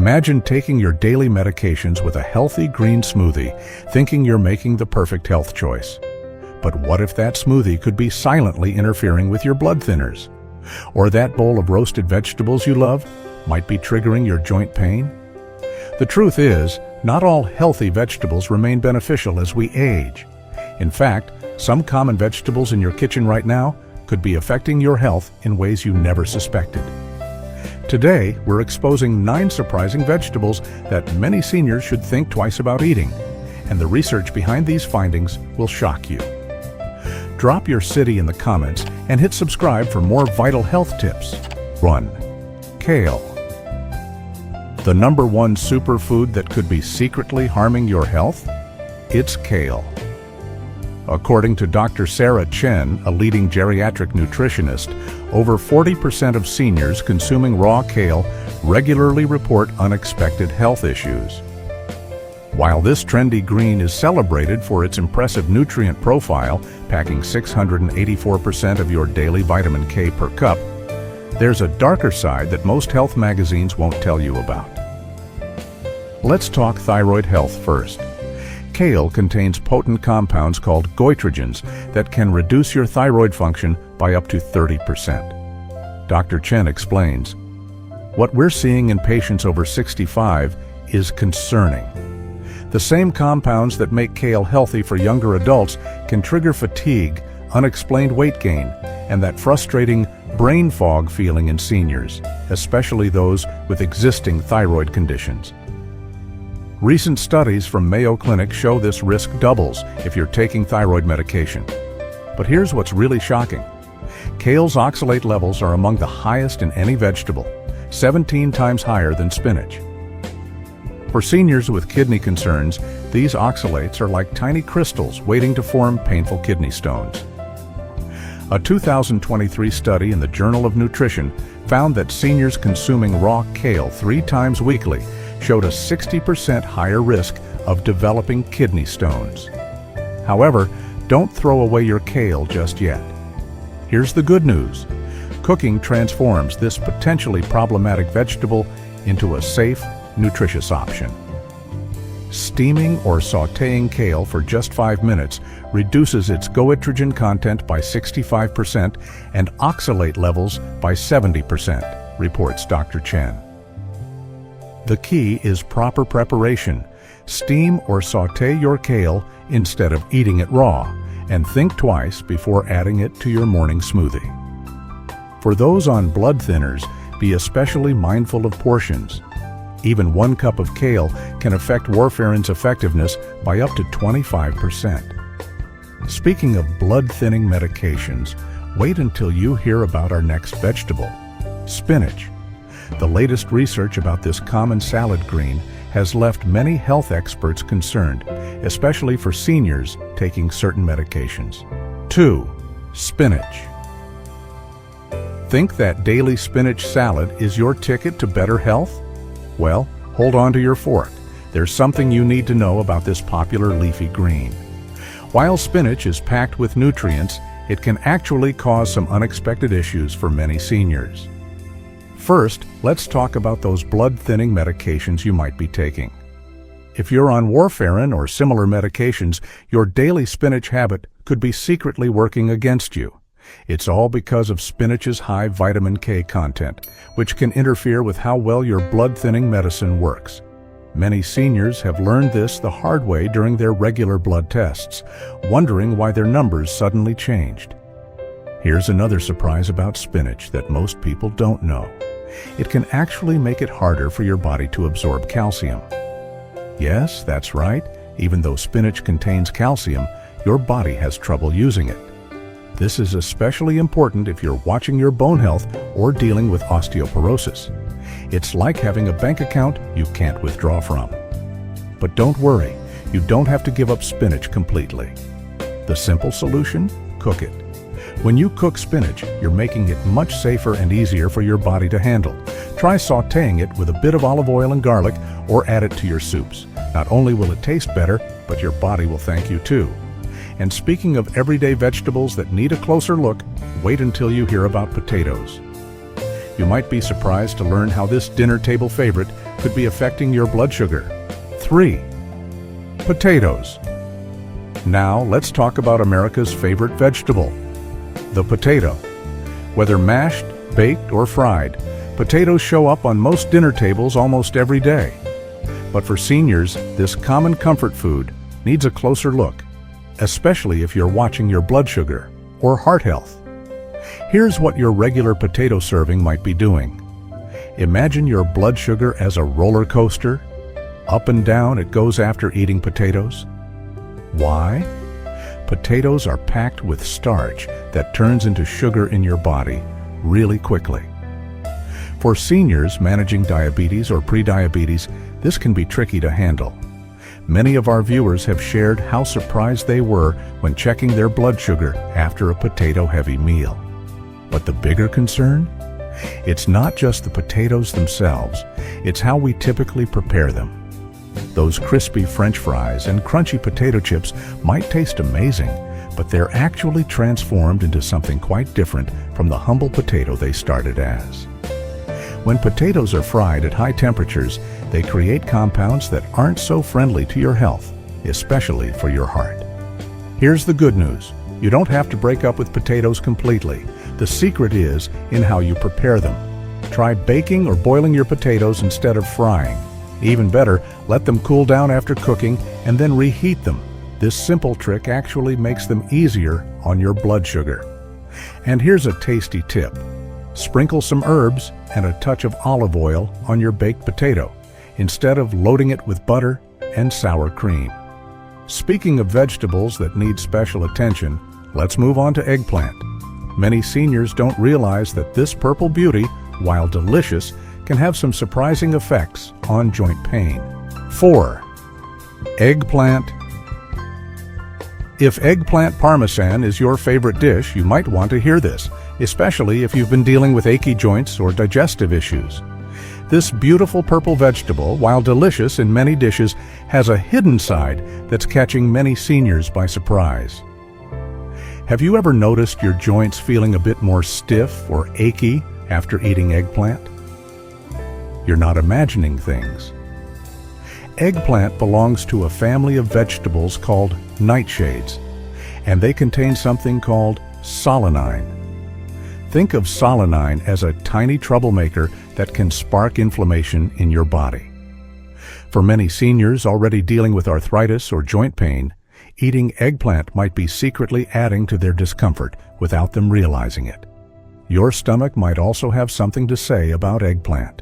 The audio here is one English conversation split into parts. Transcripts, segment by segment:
Imagine taking your daily medications with a healthy green smoothie, thinking you're making the perfect health choice. But what if that smoothie could be silently interfering with your blood thinners? Or that bowl of roasted vegetables you love might be triggering your joint pain? The truth is, not all healthy vegetables remain beneficial as we age. In fact, some common vegetables in your kitchen right now could be affecting your health in ways you never suspected. Today, we're exposing 9 surprising vegetables that many seniors should think twice about eating, and the research behind these findings will shock you. Drop your city in the comments and hit subscribe for more vital health tips. 1. Kale. The #1 superfood that could be secretly harming your health? It's kale. According to Dr. Sarah Chen, a leading geriatric nutritionist, over 40% of seniors consuming raw kale regularly report unexpected health issues. While this trendy green is celebrated for its impressive nutrient profile, packing 684% of your daily vitamin K per cup, there's a darker side that most health magazines won't tell you about. Let's talk thyroid health first. Kale contains potent compounds called goitrogens that can reduce your thyroid function by up to 30%. Dr. Chen explains, "What we're seeing in patients over 65 is concerning. The same compounds that make kale healthy for younger adults can trigger fatigue, unexplained weight gain, and that frustrating brain fog feeling in seniors, especially those with existing thyroid conditions." Recent studies from Mayo Clinic show this risk doubles if you're taking thyroid medication. But here's what's really shocking. Kale's oxalate levels are among the highest in any vegetable, 17 times higher than spinach. For seniors with kidney concerns, these oxalates are like tiny crystals waiting to form painful kidney stones. A 2023 study in the Journal of Nutrition found that seniors consuming raw kale 3 times weekly showed a 60% higher risk of developing kidney stones. However, don't throw away your kale just yet. Here's the good news. Cooking transforms this potentially problematic vegetable into a safe, nutritious option. Steaming or sautéing kale for just 5 minutes reduces its goitrogen content by 65% and oxalate levels by 70%, reports Dr. Chen. The key is proper preparation. Steam or sauté your kale instead of eating it raw, and think twice before adding it to your morning smoothie. For those on blood thinners, be especially mindful of portions. Even 1 cup of kale can affect warfarin's effectiveness by up to 25%. Speaking of blood-thinning medications, wait until you hear about our next vegetable, spinach. The latest research about this common salad green has left many health experts concerned, especially for seniors taking certain medications. 2. Spinach. Think that daily spinach salad is your ticket to better health? Well, hold on to your fork. There's something you need to know about this popular leafy green. While spinach is packed with nutrients, it can actually cause some unexpected issues for many seniors. First, let's talk about those blood-thinning medications you might be taking. If you're on warfarin or similar medications, your daily spinach habit could be secretly working against you. It's all because of spinach's high vitamin K content, which can interfere with how well your blood-thinning medicine works. Many seniors have learned this the hard way during their regular blood tests, wondering why their numbers suddenly changed. Here's another surprise about spinach that most people don't know. It can actually make it harder for your body to absorb calcium. Yes, that's right. Even though spinach contains calcium, your body has trouble using it. This is especially important if you're watching your bone health or dealing with osteoporosis. It's like having a bank account you can't withdraw from. But don't worry, you don't have to give up spinach completely. The simple solution? Cook it. When you cook spinach, you're making it much safer and easier for your body to handle. Try sautéing it with a bit of olive oil and garlic, or add it to your soups. Not only will it taste better, but your body will thank you too. And speaking of everyday vegetables that need a closer look, wait until you hear about potatoes. You might be surprised to learn how this dinner table favorite could be affecting your blood sugar. 3. Potatoes. Now let's talk about America's favorite vegetable, the potato. Whether mashed, baked, or fried, potatoes show up on most dinner tables almost every day. But for seniors, this common comfort food needs a closer look, especially if you're watching your blood sugar or heart health. Here's what your regular potato serving might be doing. Imagine your blood sugar as a roller coaster. Up and down it goes after eating potatoes. Why? Potatoes are packed with starch that turns into sugar in your body really quickly. For seniors managing diabetes or prediabetes, this can be tricky to handle. Many of our viewers have shared how surprised they were when checking their blood sugar after a potato-heavy meal. But the bigger concern? It's not just the potatoes themselves, it's how we typically prepare them. Those crispy French fries and crunchy potato chips might taste amazing, but they're actually transformed into something quite different from the humble potato they started as. When potatoes are fried at high temperatures, they create compounds that aren't so friendly to your health, especially for your heart. Here's the good news. You don't have to break up with potatoes completely. The secret is in how you prepare them. Try baking or boiling your potatoes instead of frying. Even better, let them cool down after cooking and then reheat them. This simple trick actually makes them easier on your blood sugar. And here's a tasty tip. Sprinkle some herbs and a touch of olive oil on your baked potato, instead of loading it with butter and sour cream. Speaking of vegetables that need special attention, let's move on to eggplant. Many seniors don't realize that this purple beauty, while delicious, can have some surprising effects on joint pain. 4. Eggplant. If eggplant parmesan is your favorite dish, you might want to hear this, especially if you've been dealing with achy joints or digestive issues. This beautiful purple vegetable, while delicious in many dishes, has a hidden side that's catching many seniors by surprise. Have you ever noticed your joints feeling a bit more stiff or achy after eating eggplant? You're not imagining things. Eggplant belongs to a family of vegetables called nightshades, and they contain something called solanine. Think of solanine as a tiny troublemaker that can spark inflammation in your body. For many seniors already dealing with arthritis or joint pain, eating eggplant might be secretly adding to their discomfort without them realizing it. Your stomach might also have something to say about eggplant.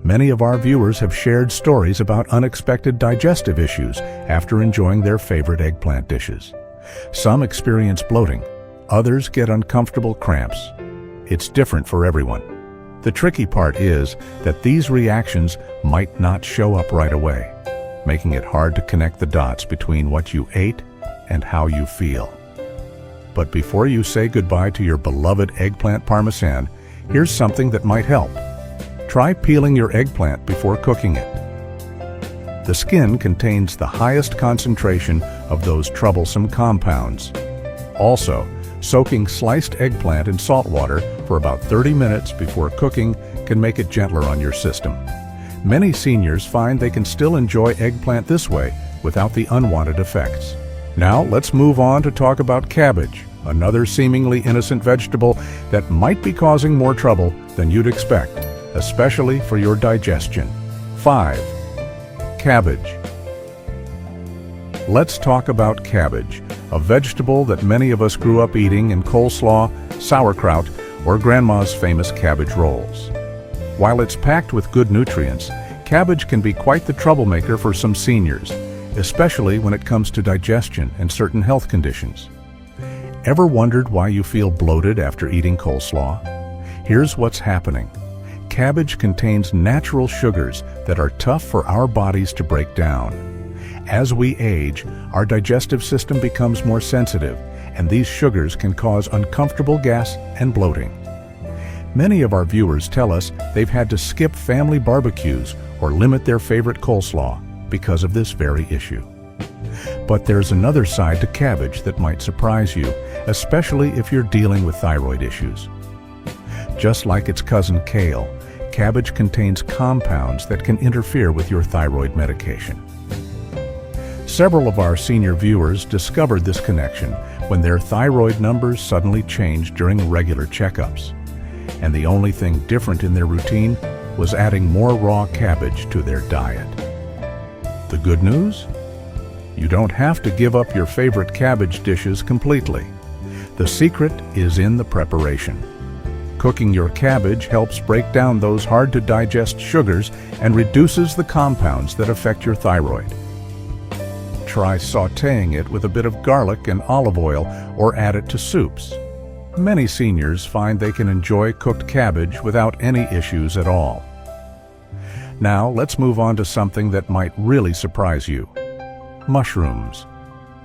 Many of our viewers have shared stories about unexpected digestive issues after enjoying their favorite eggplant dishes. Some experience bloating, others get uncomfortable cramps. It's different for everyone. The tricky part is that these reactions might not show up right away, making it hard to connect the dots between what you ate and how you feel. But before you say goodbye to your beloved eggplant parmesan, here's something that might help. Try peeling your eggplant before cooking it. The skin contains the highest concentration of those troublesome compounds. Also, soaking sliced eggplant in salt water for about 30 minutes before cooking can make it gentler on your system. Many seniors find they can still enjoy eggplant this way without the unwanted effects. Now let's move on to talk about cabbage, another seemingly innocent vegetable that might be causing more trouble than you'd expect, especially for your digestion. 5. Cabbage. Let's talk about cabbage, a vegetable that many of us grew up eating in coleslaw, sauerkraut, or grandma's famous cabbage rolls. While it's packed with good nutrients, cabbage can be quite the troublemaker for some seniors, especially when it comes to digestion and certain health conditions. Ever wondered why you feel bloated after eating coleslaw? Here's what's happening. Cabbage contains natural sugars that are tough for our bodies to break down. As we age, our digestive system becomes more sensitive, and these sugars can cause uncomfortable gas and bloating. Many of our viewers tell us they've had to skip family barbecues or limit their favorite coleslaw because of this very issue. But there's another side to cabbage that might surprise you, especially if you're dealing with thyroid issues. Just like its cousin kale, cabbage contains compounds that can interfere with your thyroid medication. Several of our senior viewers discovered this connection when their thyroid numbers suddenly changed during regular checkups, and the only thing different in their routine was adding more raw cabbage to their diet. The good news? You don't have to give up your favorite cabbage dishes completely. The secret is in the preparation. Cooking your cabbage helps break down those hard-to-digest sugars and reduces the compounds that affect your thyroid. Try sautéing it with a bit of garlic and olive oil or add it to soups. Many seniors find they can enjoy cooked cabbage without any issues at all. Now let's move on to something that might really surprise you. Mushrooms.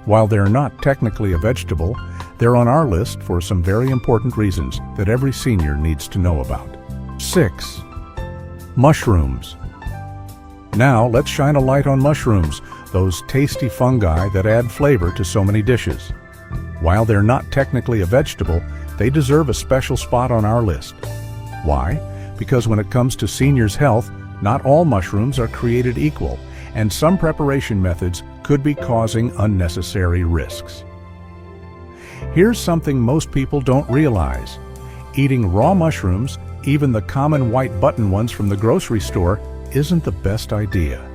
While they're not technically a vegetable, they're on our list for some very important reasons that every senior needs to know about. 6. Mushrooms. Now let's shine a light on mushrooms, those tasty fungi that add flavor to so many dishes. While they're not technically a vegetable, they deserve a special spot on our list. Why? Because when it comes to seniors' health, not all mushrooms are created equal, and some preparation methods could be causing unnecessary risks. Here's something most people don't realize. Eating raw mushrooms, even the common white button ones from the grocery store, isn't the best idea.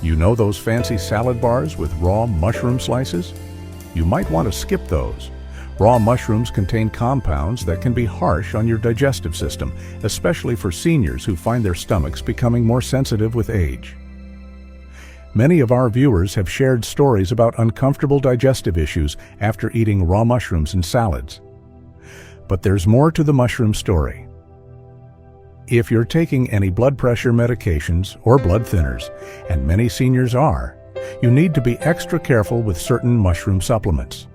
You know those fancy salad bars with raw mushroom slices? You might want to skip those. Raw mushrooms contain compounds that can be harsh on your digestive system, especially for seniors who find their stomachs becoming more sensitive with age. Many of our viewers have shared stories about uncomfortable digestive issues after eating raw mushrooms in salads. But there's more to the mushroom story. If you're taking any blood pressure medications or blood thinners, and many seniors are, you need to be extra careful with certain mushroom supplements.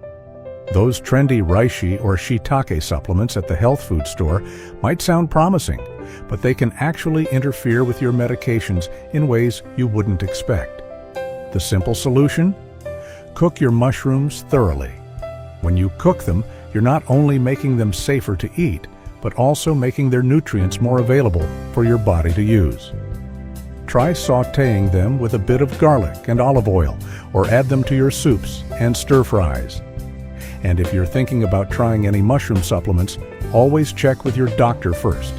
Those trendy reishi or shiitake supplements at the health food store might sound promising, but they can actually interfere with your medications in ways you wouldn't expect. The simple solution? Cook your mushrooms thoroughly. When you cook them, you're not only making them safer to eat, but also making their nutrients more available for your body to use. Try sautéing them with a bit of garlic and olive oil, or add them to your soups and stir-fries. And if you're thinking about trying any mushroom supplements, always check with your doctor first.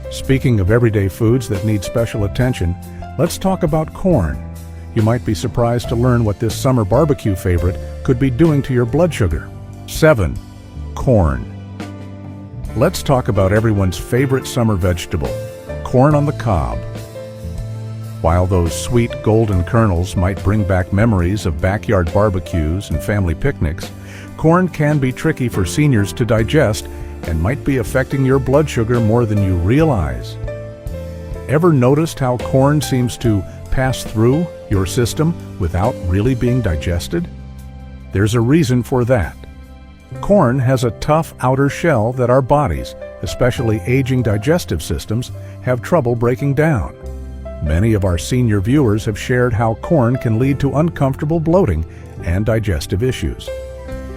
Speaking of everyday foods that need special attention, let's talk about corn. You might be surprised to learn what this summer barbecue favorite could be doing to your blood sugar. 7. Corn. Let's talk about everyone's favorite summer vegetable, corn on the cob. While those sweet golden kernels might bring back memories of backyard barbecues and family picnics, corn can be tricky for seniors to digest and might be affecting your blood sugar more than you realize. Ever noticed how corn seems to pass through your system without really being digested? There's a reason for that. Corn has a tough outer shell that our bodies, especially aging digestive systems, have trouble breaking down. Many of our senior viewers have shared how corn can lead to uncomfortable bloating and digestive issues.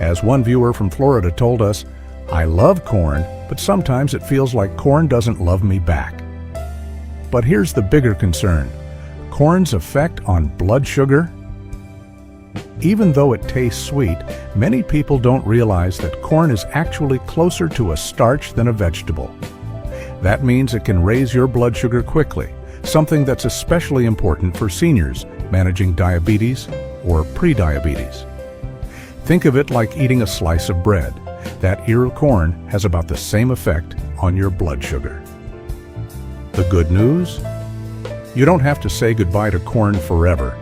As one viewer from Florida told us, "I love corn, but sometimes it feels like corn doesn't love me back." But here's the bigger concern: corn's effect on blood sugar. Even though it tastes sweet, many people don't realize that corn is actually closer to a starch than a vegetable. That means it can raise your blood sugar quickly, something that's especially important for seniors managing diabetes or prediabetes. Think of it like eating a slice of bread. That ear of corn has about the same effect on your blood sugar. The good news? You don't have to say goodbye to corn forever.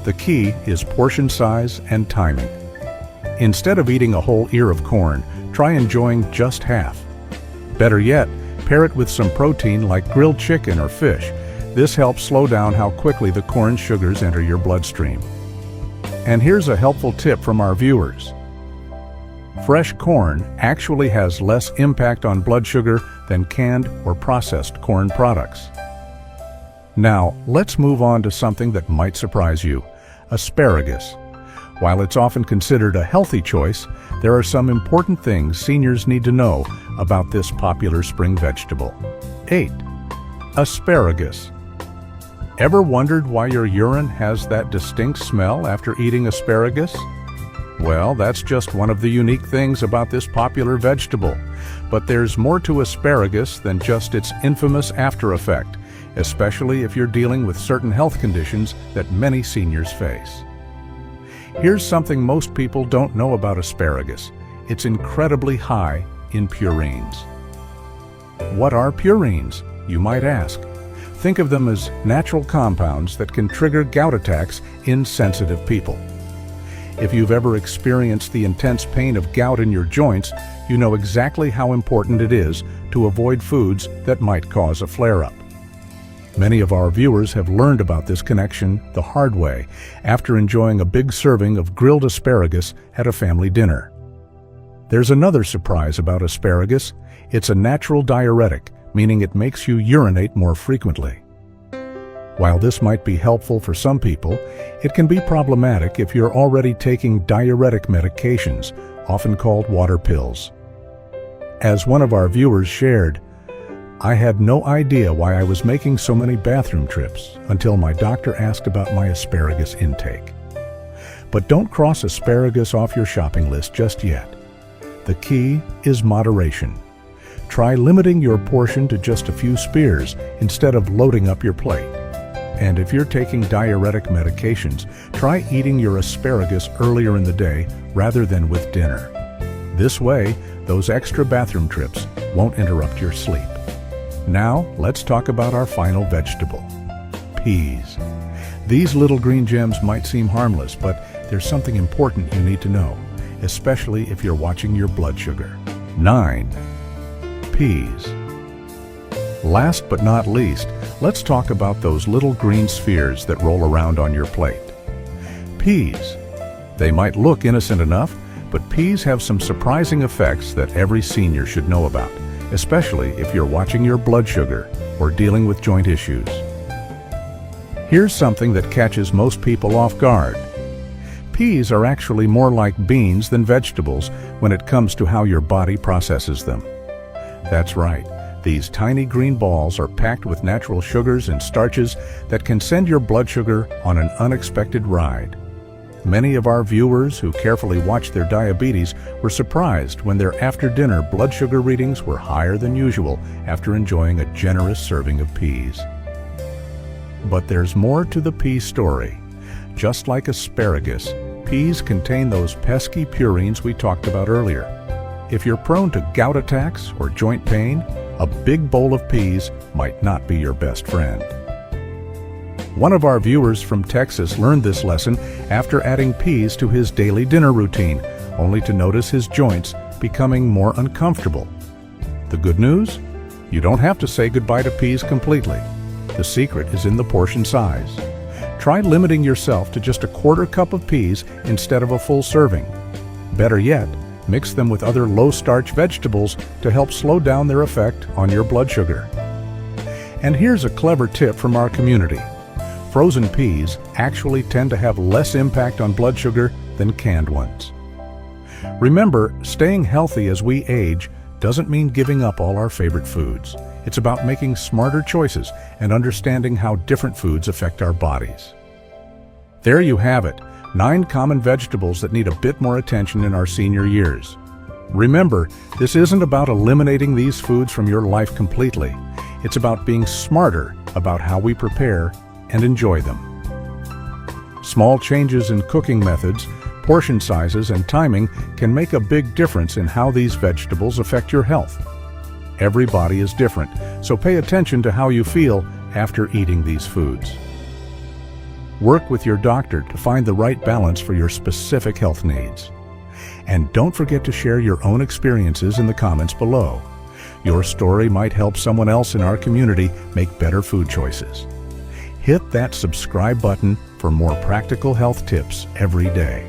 The key is portion size and timing. Instead of eating a whole ear of corn, try enjoying just half. Better yet, pair it with some protein like grilled chicken or fish. This helps slow down how quickly the corn sugars enter your bloodstream. And here's a helpful tip from our viewers. Fresh corn actually has less impact on blood sugar than canned or processed corn products. Now, let's move on to something that might surprise you: asparagus. While it's often considered a healthy choice, there are some important things seniors need to know about this popular spring vegetable. 8. Asparagus. Ever wondered why your urine has that distinct smell after eating asparagus? Well, that's just one of the unique things about this popular vegetable. But there's more to asparagus than just its infamous after effect, especially if you're dealing with certain health conditions that many seniors face. Here's something most people don't know about asparagus. It's incredibly high in purines. What are purines, you might ask? Think of them as natural compounds that can trigger gout attacks in sensitive people. If you've ever experienced the intense pain of gout in your joints, you know exactly how important it is to avoid foods that might cause a flare-up. Many of our viewers have learned about this connection the hard way after enjoying a big serving of grilled asparagus at a family dinner. There's another surprise about asparagus. It's a natural diuretic, meaning it makes you urinate more frequently. While this might be helpful for some people, it can be problematic if you're already taking diuretic medications, often called water pills. As one of our viewers shared, "I had no idea why I was making so many bathroom trips until my doctor asked about my asparagus intake." But don't cross asparagus off your shopping list just yet. The key is moderation. Try limiting your portion to just a few spears instead of loading up your plate. And if you're taking diuretic medications, try eating your asparagus earlier in the day rather than with dinner. This way, those extra bathroom trips won't interrupt your sleep. Now, let's talk about our final vegetable, peas. These little green gems might seem harmless, but there's something important you need to know, especially if you're watching your blood sugar. 9. Peas. Last but not least, let's talk about those little green spheres that roll around on your plate. Peas. They might look innocent enough, but peas have some surprising effects that every senior should know about, especially if you're watching your blood sugar or dealing with joint issues. Here's something that catches most people off guard. Peas are actually more like beans than vegetables when it comes to how your body processes them. That's right. These tiny green balls are packed with natural sugars and starches that can send your blood sugar on an unexpected ride. Many of our viewers who carefully watch their diabetes were surprised when their after-dinner blood sugar readings were higher than usual after enjoying a generous serving of peas. But there's more to the pea story. Just like asparagus, peas contain those pesky purines we talked about earlier. If you're prone to gout attacks or joint pain, a big bowl of peas might not be your best friend. One of our viewers from Texas learned this lesson after adding peas to his daily dinner routine, only to notice his joints becoming more uncomfortable. The good news? You don't have to say goodbye to peas completely. The secret is in the portion size. Try limiting yourself to just a quarter cup of peas instead of a full serving. Better yet, mix them with other low-starch vegetables to help slow down their effect on your blood sugar. And here's a clever tip from our community. Frozen peas actually tend to have less impact on blood sugar than canned ones. Remember, staying healthy as we age doesn't mean giving up all our favorite foods. It's about making smarter choices and understanding how different foods affect our bodies. There you have it. 9 common vegetables that need a bit more attention in our senior years. Remember, this isn't about eliminating these foods from your life completely. It's about being smarter about how we prepare and enjoy them. Small changes in cooking methods, portion sizes, and timing can make a big difference in how these vegetables affect your health. Every body is different, so pay attention to how you feel after eating these foods. Work with your doctor to find the right balance for your specific health needs. And don't forget to share your own experiences in the comments below. Your story might help someone else in our community make better food choices. Hit that subscribe button for more practical health tips every day.